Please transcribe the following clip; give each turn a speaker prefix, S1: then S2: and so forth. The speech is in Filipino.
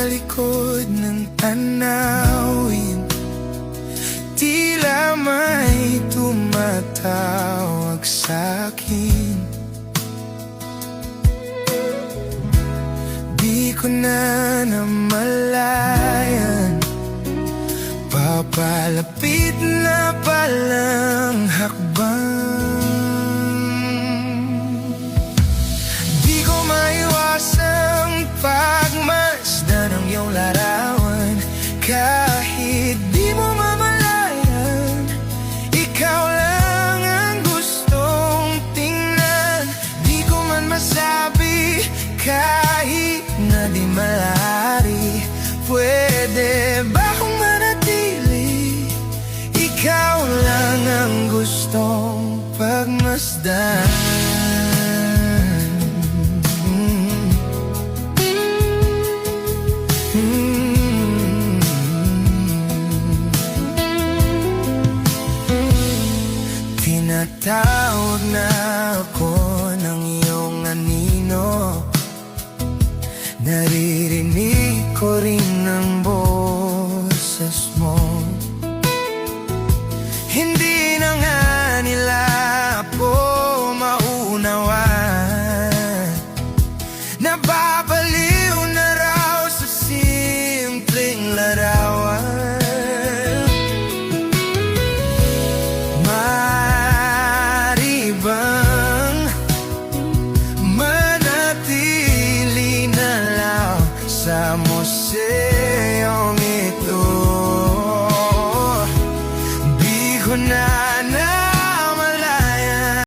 S1: likod ng tanawin, tila may tumatawag sa'kin. Di ko na namalayan, papalapit na palang hakbang. Di ko maiwasang pagmasdan ng iyong larawan. Kahit di mo mamalayan, ikaw lang ang gustong tingnan. Di ko man masabi kahit na di malari, pwede ba kung manatili? Ikaw lang ang gustong pagmasdan.